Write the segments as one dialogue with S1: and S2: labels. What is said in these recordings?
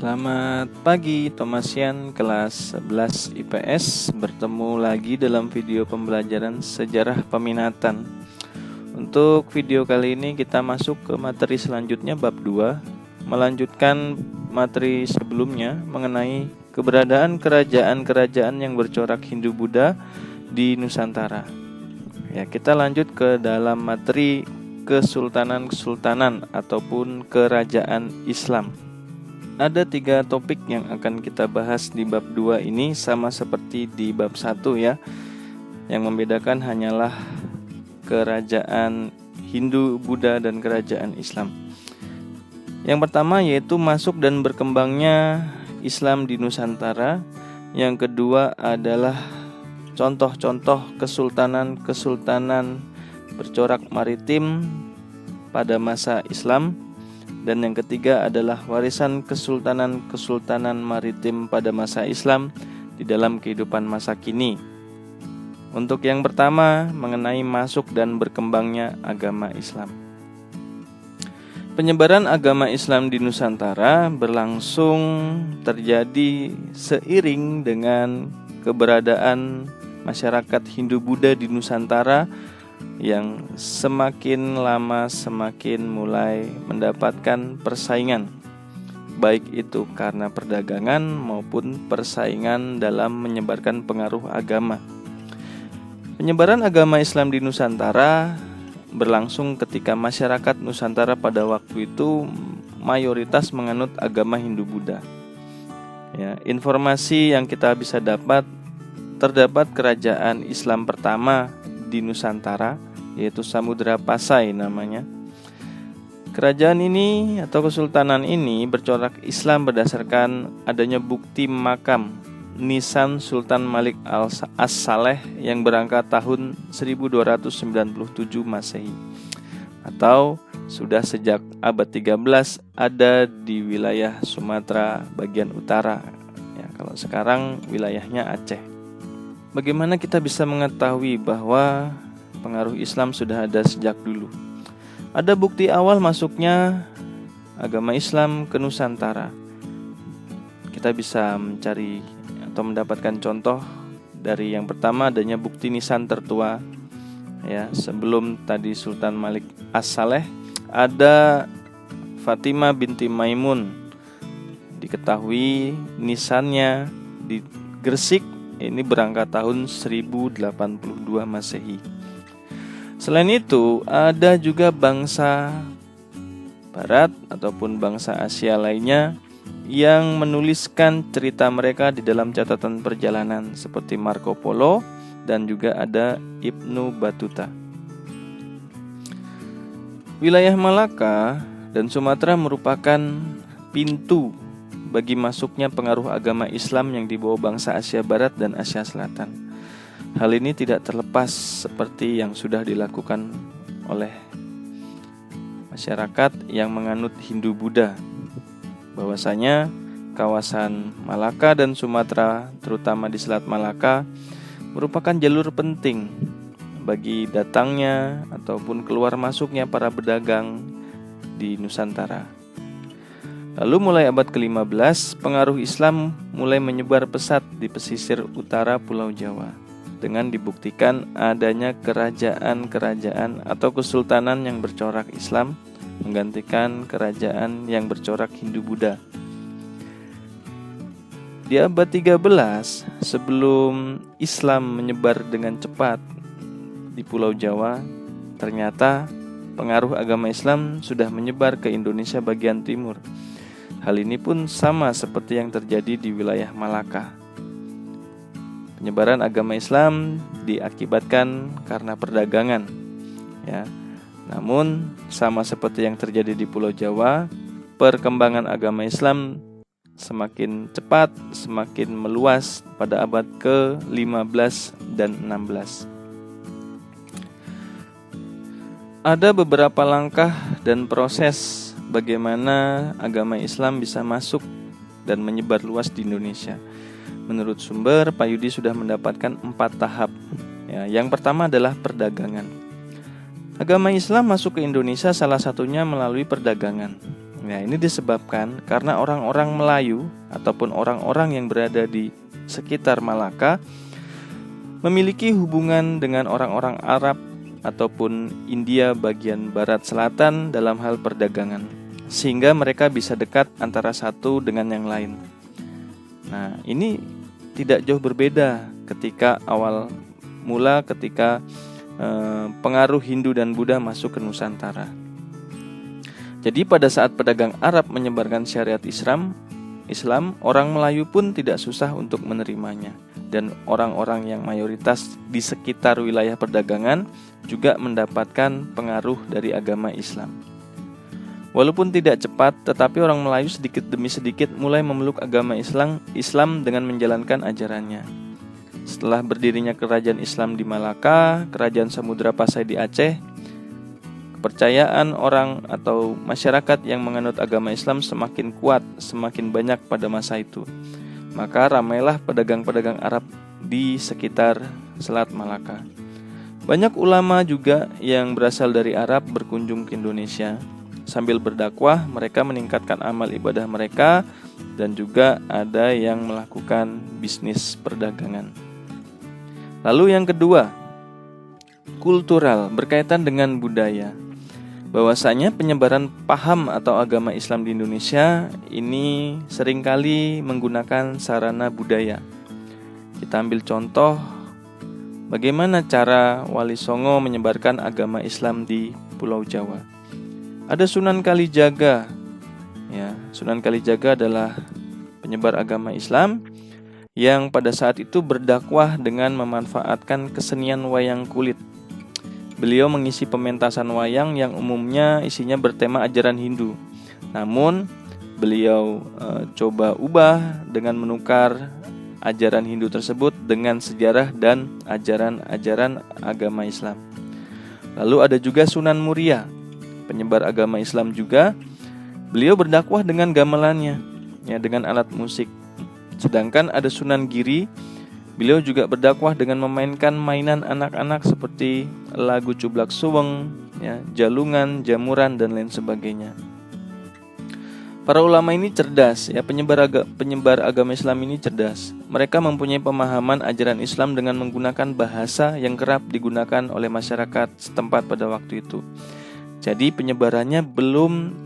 S1: Selamat pagi Thomasian kelas 11 IPS. Bertemu lagi dalam video pembelajaran sejarah peminatan. Untuk video kali ini kita masuk ke materi selanjutnya bab 2, melanjutkan materi sebelumnya mengenai keberadaan kerajaan-kerajaan yang bercorak Hindu-Buddha di Nusantara. Ya, kita lanjut ke dalam materi kesultanan-kesultanan ataupun kerajaan Islam. Ada 3 topik yang akan kita bahas di bab 2 ini, sama seperti di bab 1 ya. Yang membedakan hanyalah kerajaan Hindu, Buddha, dan kerajaan Islam. Yang pertama yaitu masuk dan berkembangnya Islam di Nusantara. Yang kedua adalah contoh-contoh kesultanan-kesultanan bercorak maritim pada masa Islam. Dan yang ketiga adalah warisan kesultanan-kesultanan maritim pada masa Islam di dalam kehidupan masa kini. Untuk yang pertama mengenai masuk dan berkembangnya agama Islam. Penyebaran agama Islam di Nusantara berlangsung terjadi seiring dengan keberadaan masyarakat Hindu-Buddha di Nusantara yang semakin lama semakin mulai mendapatkan persaingan, baik itu karena perdagangan maupun persaingan dalam menyebarkan pengaruh agama. Penyebaran agama Islam di Nusantara berlangsung ketika masyarakat Nusantara pada waktu itu mayoritas menganut agama Hindu-Buddha. Ya, informasi yang kita bisa terdapat kerajaan Islam pertama di Nusantara, yaitu Samudra Pasai namanya. Kerajaan ini atau kesultanan ini bercorak Islam berdasarkan adanya bukti makam nisan Sultan Malik As-Saleh yang berangkat tahun 1297 Masehi, atau sudah sejak abad 13 ada di wilayah Sumatera bagian utara. Ya, kalau sekarang wilayahnya Aceh. Bagaimana kita bisa mengetahui bahwa pengaruh Islam sudah ada sejak dulu? Ada bukti awal masuknya agama Islam ke Nusantara. Kita bisa mencari atau mendapatkan contoh dari yang pertama adanya bukti nisan tertua. Ya, sebelum tadi Sultan Malik As-Saleh ada Fatimah binti Maimun. Diketahui nisannya di Gresik. Ini berangkat tahun 1082 Masehi. Selain itu, ada juga bangsa Barat ataupun bangsa Asia lainnya yang menuliskan cerita mereka di dalam catatan perjalanan seperti Marco Polo dan juga ada Ibnu Battuta. Wilayah Malaka dan Sumatera merupakan pintu bagi masuknya pengaruh agama Islam yang dibawa bangsa Asia Barat dan Asia Selatan. Hal ini tidak terlepas seperti yang sudah dilakukan oleh masyarakat yang menganut Hindu-Buddha, bahwasanya kawasan Malaka dan Sumatera, terutama di Selat Malaka, merupakan jalur penting bagi datangnya ataupun keluar masuknya para pedagang di Nusantara. Lalu mulai abad ke-15, pengaruh Islam mulai menyebar pesat di pesisir utara Pulau Jawa, dengan dibuktikan adanya kerajaan-kerajaan atau kesultanan yang bercorak Islam menggantikan kerajaan yang bercorak Hindu-Buddha. Di abad 13, sebelum Islam menyebar dengan cepat di Pulau Jawa, ternyata pengaruh agama Islam sudah menyebar ke Indonesia bagian timur. Hal ini pun sama seperti yang terjadi di wilayah Malaka. Penyebaran agama Islam diakibatkan karena perdagangan. Ya. Namun sama seperti yang terjadi di Pulau Jawa, perkembangan agama Islam semakin cepat, semakin meluas pada abad ke-15 dan 16. Ada beberapa langkah dan proses bagaimana agama Islam bisa masuk dan menyebar luas di Indonesia. Menurut sumber, Pak Yudi sudah mendapatkan 4 tahap. Ya, yang pertama adalah perdagangan. Agama Islam masuk ke Indonesia salah satunya melalui perdagangan. Nah, ini disebabkan karena orang-orang Melayu ataupun orang-orang yang berada di sekitar Malaka memiliki hubungan dengan orang-orang Arab ataupun India bagian barat selatan dalam hal perdagangan, sehingga mereka bisa dekat antara satu dengan yang lain. Nah, ini tidak jauh berbeda ketika awal mula ketika pengaruh Hindu dan Buddha masuk ke Nusantara. Jadi pada saat pedagang Arab menyebarkan syariat Islam, orang Melayu pun tidak susah untuk menerimanya. Dan orang-orang yang mayoritas di sekitar wilayah perdagangan juga mendapatkan pengaruh dari agama Islam. Walaupun tidak cepat, tetapi orang Melayu sedikit demi sedikit mulai memeluk agama Islam dengan menjalankan ajarannya. Setelah berdirinya kerajaan Islam di Malaka, kerajaan Samudra Pasai di Aceh, kepercayaan orang atau masyarakat yang menganut agama Islam semakin kuat, semakin banyak pada masa itu. Maka ramailah pedagang-pedagang Arab di sekitar Selat Malaka. Banyak ulama juga yang berasal dari Arab berkunjung ke Indonesia. Sambil berdakwah, mereka meningkatkan amal ibadah mereka dan juga ada yang melakukan bisnis perdagangan. Lalu yang kedua, kultural, berkaitan dengan budaya. Bahwasanya penyebaran paham atau agama Islam di Indonesia ini seringkali menggunakan sarana budaya. Kita ambil contoh bagaimana cara Wali Songo menyebarkan agama Islam di Pulau Jawa. Ada Sunan Kalijaga. Ya, Sunan Kalijaga adalah penyebar agama Islam yang pada saat itu berdakwah dengan memanfaatkan kesenian wayang kulit. Beliau mengisi pementasan wayang yang umumnya isinya bertema ajaran Hindu. Namun beliau coba ubah dengan menukar ajaran Hindu tersebut dengan sejarah dan ajaran-ajaran agama Islam. Lalu ada juga Sunan Muria, penyebar agama Islam juga. Beliau berdakwah dengan gamelannya, ya, dengan alat musik. Sedangkan ada Sunan Giri, beliau juga berdakwah dengan memainkan mainan anak-anak seperti lagu Cublak Suweng, ya, jalungan, jamuran, dan lain sebagainya. Para ulama ini cerdas, ya, penyebar agama Islam ini cerdas. Mereka mempunyai pemahaman ajaran Islam dengan menggunakan bahasa yang kerap digunakan oleh masyarakat setempat pada waktu itu. Jadi penyebarannya belum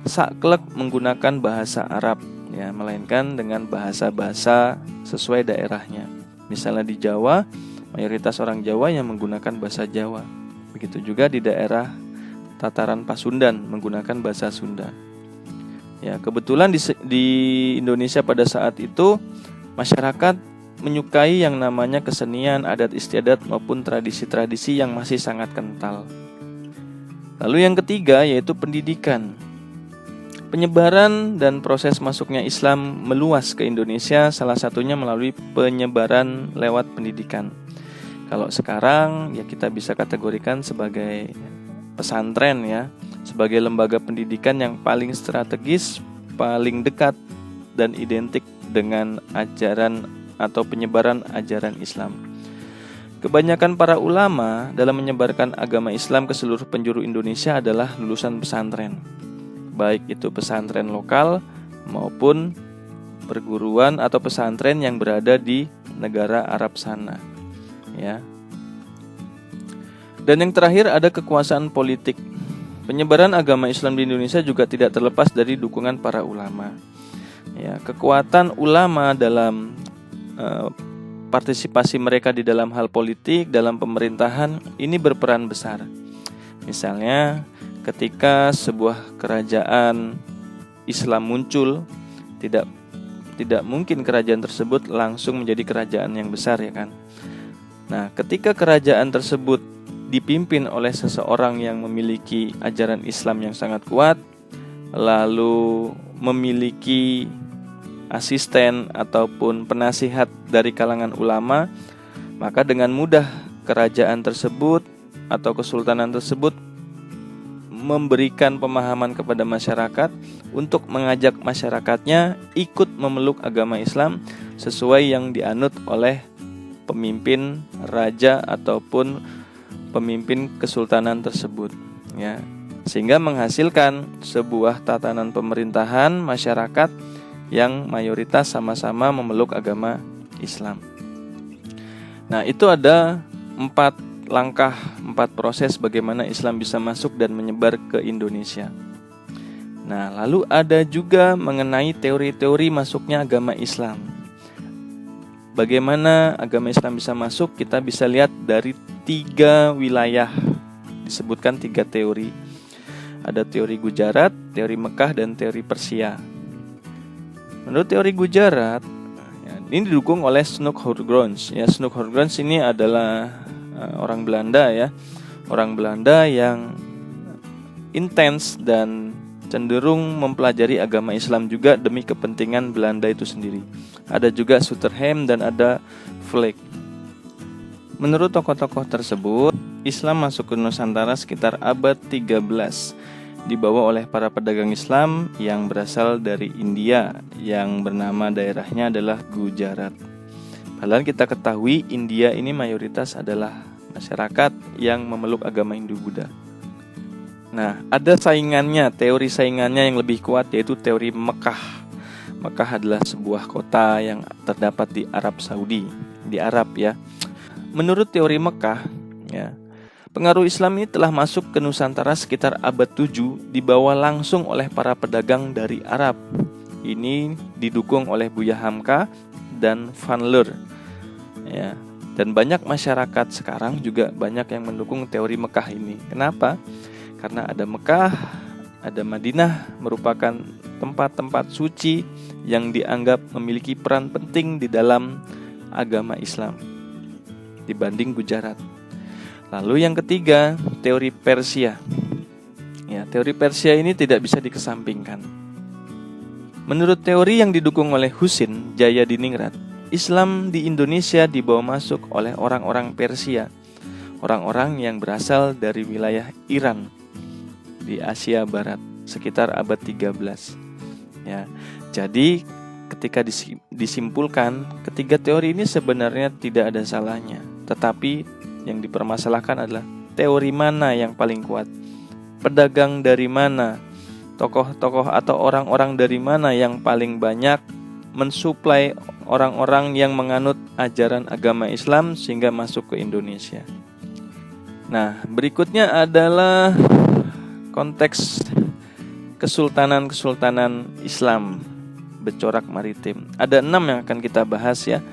S1: saklek menggunakan bahasa Arab, ya, melainkan dengan bahasa-bahasa sesuai daerahnya. Misalnya di Jawa, mayoritas orang Jawa yang menggunakan bahasa Jawa. Begitu juga di daerah Tataran Pasundan menggunakan bahasa Sunda. Ya, kebetulan di Indonesia pada saat itu masyarakat menyukai yang namanya kesenian, adat istiadat maupun tradisi-tradisi yang masih sangat kental. Lalu yang ketiga yaitu pendidikan. Penyebaran dan proses masuknya Islam meluas ke Indonesia salah satunya melalui penyebaran lewat pendidikan. Kalau sekarang ya kita bisa kategorikan sebagai pesantren, ya, sebagai lembaga pendidikan yang paling strategis, paling dekat dan identik dengan ajaran atau penyebaran ajaran Islam. Kebanyakan para ulama dalam menyebarkan agama Islam ke seluruh penjuru Indonesia adalah lulusan pesantren. Baik itu pesantren lokal maupun perguruan atau pesantren yang berada di negara Arab sana, ya. Dan yang terakhir ada kekuasaan politik. Penyebaran agama Islam di Indonesia juga tidak terlepas dari dukungan para ulama. Ya, kekuatan ulama dalam partisipasi mereka di dalam hal politik, dalam pemerintahan ini berperan besar. Misalnya ketika sebuah kerajaan Islam muncul, tidak mungkin kerajaan tersebut langsung menjadi kerajaan yang besar, ya kan. Nah, ketika kerajaan tersebut dipimpin oleh seseorang yang memiliki ajaran Islam yang sangat kuat, lalu memiliki asisten ataupun penasihat dari kalangan ulama, maka dengan mudah kerajaan tersebut atau kesultanan tersebut memberikan pemahaman kepada masyarakat untuk mengajak masyarakatnya ikut memeluk agama Islam sesuai yang dianut oleh pemimpin raja ataupun pemimpin kesultanan tersebut, ya. sehingga menghasilkan sebuah tatanan pemerintahan masyarakat yang mayoritas sama-sama memeluk agama Islam. Nah, itu ada 4 langkah, 4 proses bagaimana Islam bisa masuk dan menyebar ke Indonesia. Nah, lalu ada juga mengenai teori-teori masuknya agama Islam. Bagaimana agama Islam bisa masuk? Kita bisa lihat dari 3 wilayah. Disebutkan 3 teori. Ada teori Gujarat, teori Mekah, dan teori Persia. Menurut teori Gujarat, ini didukung oleh Snoeck-Horgrons. Ya, Snoeck-Horgrons ini adalah orang Belanda ya, orang Belanda yang intens dan cenderung mempelajari agama Islam juga demi kepentingan Belanda itu sendiri. Ada juga Sutterheim dan ada Vlek. Menurut tokoh-tokoh tersebut, Islam masuk ke Nusantara sekitar abad 13. Dibawa oleh para pedagang Islam yang berasal dari India, yang bernama daerahnya adalah Gujarat. Padahal kita ketahui India ini mayoritas adalah masyarakat yang memeluk agama Hindu-Buddha. Nah, ada saingannya, teori saingannya yang lebih kuat, yaitu teori Mekah. Mekah adalah sebuah kota yang terdapat di Arab Saudi, di Arab ya. Menurut teori Mekah, ya, pengaruh Islam ini telah masuk ke Nusantara sekitar abad 7, dibawa langsung oleh para pedagang dari Arab. Ini didukung oleh Buya Hamka dan Van Leur. Ya, dan banyak masyarakat sekarang juga banyak yang mendukung teori Mekah ini. Kenapa? Karena ada Mekah, ada Madinah, merupakan tempat-tempat suci yang dianggap memiliki peran penting di dalam agama Islam dibanding Gujarat. Lalu yang ketiga, teori Persia. Ya, teori Persia ini tidak bisa dikesampingkan. Menurut teori yang didukung oleh Husin Jayadiningrat, Islam di Indonesia dibawa masuk oleh orang-orang Persia, orang-orang yang berasal dari wilayah Iran di Asia Barat sekitar abad 13. Ya, jadi ketika disimpulkan, ketiga teori ini sebenarnya tidak ada salahnya, tetapi yang dipermasalahkan adalah teori mana yang paling kuat, pedagang dari mana, tokoh-tokoh atau orang-orang dari mana yang paling banyak mensuplai orang-orang yang menganut ajaran agama Islam sehingga masuk ke Indonesia. Nah, berikutnya adalah konteks kesultanan-kesultanan Islam bercorak maritim. Ada 6 yang akan kita bahas ya.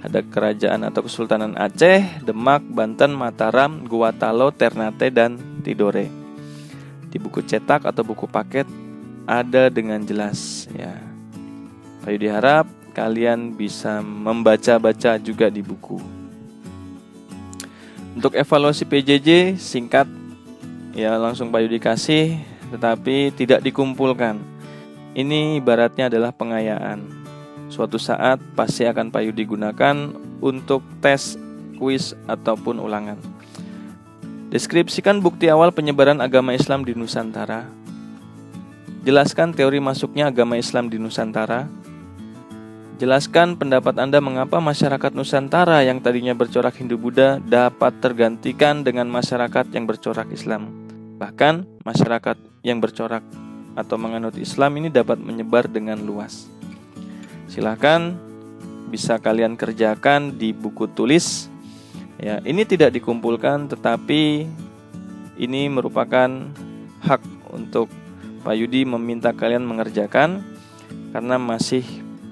S1: Ada kerajaan atau kesultanan Aceh, Demak, Banten, Mataram, Gorontalo, Ternate, dan Tidore. Di buku cetak atau buku paket ada dengan jelas ya. Pak Yudi harap kalian bisa membaca-baca juga di buku. Untuk evaluasi PJJ singkat ya, langsung Pak Yudi kasih, tetapi tidak dikumpulkan. Ini ibaratnya adalah pengayaan. Suatu saat pasti akan Pak Yudi gunakan untuk tes, kuis, ataupun ulangan. Deskripsikan bukti awal penyebaran agama Islam di Nusantara. Jelaskan teori masuknya agama Islam di Nusantara. Jelaskan pendapat Anda mengapa masyarakat Nusantara yang tadinya bercorak Hindu-Buddha dapat tergantikan dengan masyarakat yang bercorak Islam. Bahkan masyarakat yang bercorak atau menganut Islam ini dapat menyebar dengan luas. Silahkan bisa kalian kerjakan di buku tulis. Ya, ini tidak dikumpulkan, tetapi ini merupakan hak untuk Pak Yudi meminta kalian mengerjakan karena masih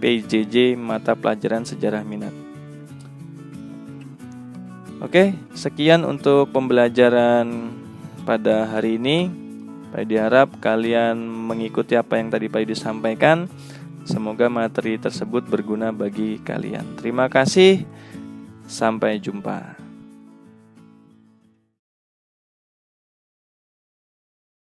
S1: PJJ mata pelajaran sejarah minat. Oke, sekian untuk pembelajaran pada hari ini. Pak Yudi harap kalian mengikuti apa yang tadi Pak Yudi sampaikan. Semoga materi tersebut berguna bagi kalian. Terima kasih. Sampai jumpa.